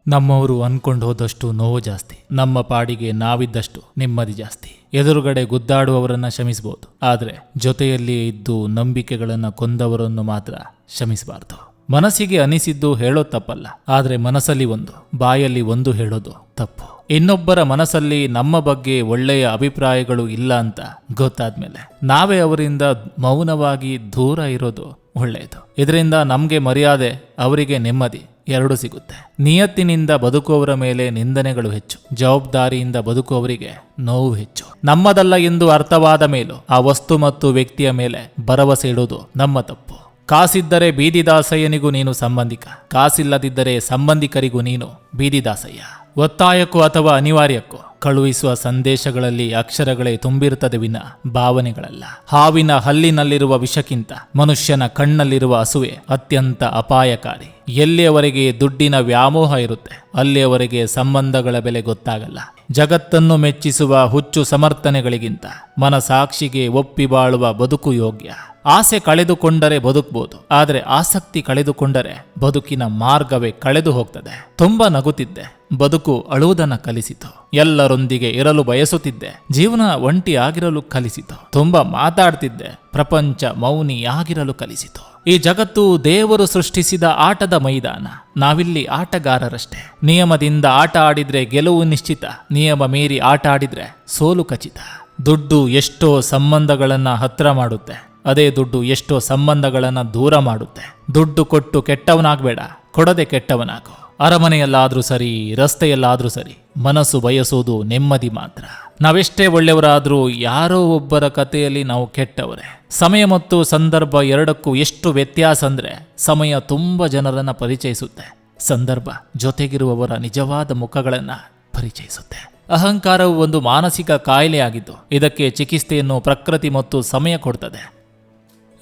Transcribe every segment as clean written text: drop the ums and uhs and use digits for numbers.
ನಮ್ಮವರು ಅನ್ಕೊಂಡು ಹೋದಷ್ಟು ನೋವು ಜಾಸ್ತಿ, ನಮ್ಮ ಪಾಡಿಗೆ ನಾವಿದ್ದಷ್ಟು ನೆಮ್ಮದಿ ಜಾಸ್ತಿ. ಎದುರುಗಡೆ ಗುದ್ದಾಡುವವರನ್ನ ಕ್ಷಮಿಸಬಹುದು, ಆದ್ರೆ ಜೊತೆಯಲ್ಲಿ ಇದ್ದು ನಂಬಿಕೆಗಳನ್ನ ಕೊಂದವರನ್ನು ಮಾತ್ರ ಕ್ಷಮಿಸಬಾರ್ದು. ಮನಸ್ಸಿಗೆ ಅನಿಸಿದ್ದು ಹೇಳೋದು ತಪ್ಪಲ್ಲ, ಆದ್ರೆ ಮನಸ್ಸಲ್ಲಿ ಒಂದು ಬಾಯಲ್ಲಿ ಒಂದು ಹೇಳೋದು ತಪ್ಪು. ಇನ್ನೊಬ್ಬರ ಮನಸ್ಸಲ್ಲಿ ನಮ್ಮ ಬಗ್ಗೆ ಒಳ್ಳೆಯ ಅಭಿಪ್ರಾಯಗಳು ಇಲ್ಲ ಅಂತ ಗೊತ್ತಾದ್ಮೇಲೆ ನಾವೇ ಅವರಿಂದ ಮೌನವಾಗಿ ದೂರ ಇರೋದು ಒಳ್ಳೆಯದು. ಇದರಿಂದ ನಮ್ಗೆ ಮರ್ಯಾದೆ, ಅವರಿಗೆ ನೆಮ್ಮದಿ ಎರಡು ಸಿಗುತ್ತೆ. ನಿಯತ್ತಿನಿಂದ ಬದುಕುವವರ ಮೇಲೆ ನಿಂದನೆಗಳು ಹೆಚ್ಚು, ಜವಾಬ್ದಾರಿಯಿಂದ ಬದುಕುವವರಿಗೆ ನೋವು ಹೆಚ್ಚು. ನಮ್ಮದಲ್ಲ ಎಂದು ಅರ್ಥವಾದ ಮೇಲೂ ಆ ವಸ್ತು ಮತ್ತು ವ್ಯಕ್ತಿಯ ಮೇಲೆ ಭರವಸೆ ಇಡುವುದು ನಮ್ಮ ತಪ್ಪು. ಕಾಸಿದ್ದರೆ ಬೀದಿದಾಸಯ್ಯನಿಗೂ ನೀನು ಸಂಬಂಧಿಕ, ಕಾಸಿಲ್ಲದಿದ್ದರೆ ಸಂಬಂಧಿಕರಿಗೂ ನೀನು ಬೀದಿದಾಸಯ್ಯ. ಒತ್ತಾಯಕ್ಕೂ ಅಥವಾ ಅನಿವಾರ್ಯಕ್ಕೂ ಕಳುಹಿಸುವ ಸಂದೇಶಗಳಲ್ಲಿ ಅಕ್ಷರಗಳೇ ತುಂಬಿರುತ್ತದೆ ವಿನ ಭಾವನೆಗಳಲ್ಲ. ಹಾವಿನ ಹಲ್ಲಿನಲ್ಲಿರುವ ವಿಷಕ್ಕಿಂತ ಮನುಷ್ಯನ ಕಣ್ಣಲ್ಲಿರುವ ಹಸುವೆ ಅತ್ಯಂತ ಅಪಾಯಕಾರಿ. ಎಲ್ಲಿಯವರೆಗೆ ದುಡ್ಡಿನ ವ್ಯಾಮೋಹ ಇರುತ್ತೆ ಅಲ್ಲಿಯವರೆಗೆ ಸಂಬಂಧಗಳ ಬೆಲೆ ಗೊತ್ತಾಗಲ್ಲ. ಜಗತ್ತನ್ನು ಮೆಚ್ಚಿಸುವ ಹುಚ್ಚು ಸಮರ್ಥನೆಗಳಿಗಿಂತ ಮನಸಾಕ್ಷಿಗೆ ಒಪ್ಪಿ ಬಾಳುವ ಬದುಕು ಯೋಗ್ಯ. ಆಸೆ ಕಳೆದುಕೊಂಡರೆ ಬದುಕಬಹುದು, ಆದರೆ ಆಸಕ್ತಿ ಕಳೆದುಕೊಂಡರೆ ಬದುಕಿನ ಮಾರ್ಗವೇ ಕಳೆದು ಹೋಗ್ತದೆ. ತುಂಬಾ ನಗುತ್ತಿದ್ದೆ, ಬದುಕು ಅಳುವುದನ್ನ ಕಲಿಸಿತು. ಎಲ್ಲರೊಂದಿಗೆ ಇರಲು ಬಯಸುತ್ತಿದ್ದೆ, ಜೀವನ ಒಂಟಿಯಾಗಿರಲು ಕಲಿಸಿತು. ತುಂಬಾ ಮಾತಾಡ್ತಿದ್ದೆ, ಪ್ರಪಂಚ ಮೌನಿಯಾಗಿರಲು ಕಲಿಸಿತು. ಈ ಜಗತ್ತು ದೇವರು ಸೃಷ್ಟಿಸಿದ ಆಟದ ಮೈದಾನ, ನಾವಿಲ್ಲಿ ಆಟಗಾರರಷ್ಟೇ. ನಿಯಮದಿಂದ ಆಟ ಆಡಿದ್ರೆ ಗೆಲುವು ನಿಶ್ಚಿತ, ನಿಯಮ ಮೀರಿ ಆಟ ಆಡಿದ್ರೆ ಸೋಲು ಖಚಿತ. ದುಡ್ಡು ಎಷ್ಟೋ ಸಂಬಂಧಗಳನ್ನ ಹತ್ರ ಮಾಡುತ್ತೆ, ಅದೇ ದುಡ್ಡು ಎಷ್ಟೋ ಸಂಬಂಧಗಳನ್ನ ದೂರ ಮಾಡುತ್ತೆ. ದುಡ್ಡು ಕೊಟ್ಟು ಕೆಟ್ಟವನಾಗಬೇಡ, ಕೊಡದೆ ಕೆಟ್ಟವನಾಗು. ಅರಮನೆಯಲ್ಲಾದ್ರೂ ಸರಿ, ರಸ್ತೆಯಲ್ಲಾದ್ರೂ ಸರಿ, ಮನಸ್ಸು ಬಯಸೋದು ನೆಮ್ಮದಿ ಮಾತ್ರ. ನಾವೆಷ್ಟೇ ಒಳ್ಳೆಯವರಾದ್ರೂ ಯಾರೋ ಒಬ್ಬರ ಕಥೆಯಲ್ಲಿ ನಾವು ಕೆಟ್ಟವರೇ. ಸಮಯ ಮತ್ತು ಸಂದರ್ಭ ಎರಡಕ್ಕೂ ಎಷ್ಟು ವ್ಯತ್ಯಾಸ ಅಂದ್ರೆ, ಸಮಯ ತುಂಬ ಜನರನ್ನ ಪರಿಚಯಿಸುತ್ತೆ, ಸಂದರ್ಭ ಜೊತೆಗಿರುವವರ ನಿಜವಾದ ಮುಖಗಳನ್ನ ಪರಿಚಯಿಸುತ್ತೆ. ಅಹಂಕಾರವು ಒಂದು ಮಾನಸಿಕ ಕಾಯಿಲೆಯಾಗಿದ್ದು, ಇದಕ್ಕೆ ಚಿಕಿತ್ಸೆಯನ್ನು ಪ್ರಕೃತಿ ಮತ್ತು ಸಮಯ ಕೊಡ್ತದೆ.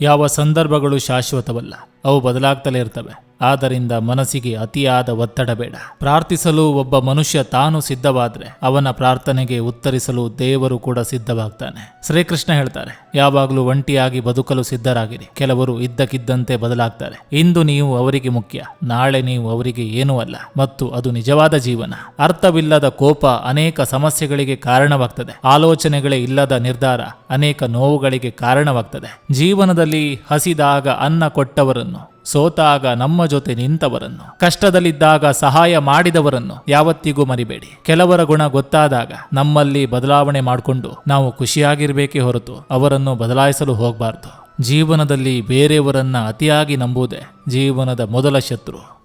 ಯಾವ ಸಂದರ್ಭಗಳು ಶಾಶ್ವತವಲ್ಲ, ಅವು ಬದಲಾಗ್ತಲೇ ಇರ್ತವೆ. ಆದ್ದರಿಂದ ಮನಸ್ಸಿಗೆ ಅತಿಯಾದ ಒತ್ತಡ ಬೇಡ. ಪ್ರಾರ್ಥಿಸಲು ಒಬ್ಬ ಮನುಷ್ಯ ತಾನು ಸಿದ್ಧವಾದ್ರೆ ಅವನ ಪ್ರಾರ್ಥನೆಗೆ ಉತ್ತರಿಸಲು ದೇವರು ಕೂಡ ಸಿದ್ಧವಾಗ್ತಾನೆ. ಶ್ರೀಕೃಷ್ಣ ಹೇಳ್ತಾರೆ, ಯಾವಾಗಲೂ ಒಂಟಿಯಾಗಿ ಬದುಕಲು ಸಿದ್ಧರಾಗಿರಿ. ಕೆಲವರು ಇದ್ದಕ್ಕಿದ್ದಂತೆ ಬದಲಾಗ್ತಾರೆ. ಇಂದು ನೀವು ಅವರಿಗೆ ಮುಖ್ಯ, ನಾಳೆ ನೀವು ಅವರಿಗೆ ಏನೂ ಅಲ್ಲ, ಮತ್ತು ಅದು ನಿಜವಾದ ಜೀವನ. ಅರ್ಥವಿಲ್ಲದ ಕೋಪ ಅನೇಕ ಸಮಸ್ಯೆಗಳಿಗೆ ಕಾರಣವಾಗ್ತದೆ. ಆಲೋಚನೆಗಳೇ ಇಲ್ಲದ ನಿರ್ಧಾರ ಅನೇಕ ನೋವುಗಳಿಗೆ ಕಾರಣವಾಗ್ತದೆ. ಜೀವನದಲ್ಲಿ ಹಸಿದಾಗ ಅನ್ನ ಕೊಟ್ಟವರನ್ನು, ಸೋತಾಗ ನಮ್ಮ ಜೊತೆ ನಿಂತವರನ್ನು, ಕಷ್ಟದಲ್ಲಿದ್ದಾಗ ಸಹಾಯ ಮಾಡಿದವರನ್ನು ಯಾವತ್ತಿಗೂ ಮರಿಬೇಡಿ. ಕೆಲವರ ಗುಣ ಗೊತ್ತಾದಾಗ ನಮ್ಮಲ್ಲಿ ಬದಲಾವಣೆ ಮಾಡಿಕೊಂಡು ನಾವು ಖುಷಿಯಾಗಿರ್ಬೇಕೇ ಹೊರತು ಅವರನ್ನು ಬದಲಾಯಿಸಲು ಹೋಗಬಾರ್ದು. ಜೀವನದಲ್ಲಿ ಬೇರೆಯವರನ್ನ ಅತಿಯಾಗಿ ನಂಬುವುದೇ ಜೀವನದ ಮೊದಲ ಶತ್ರು.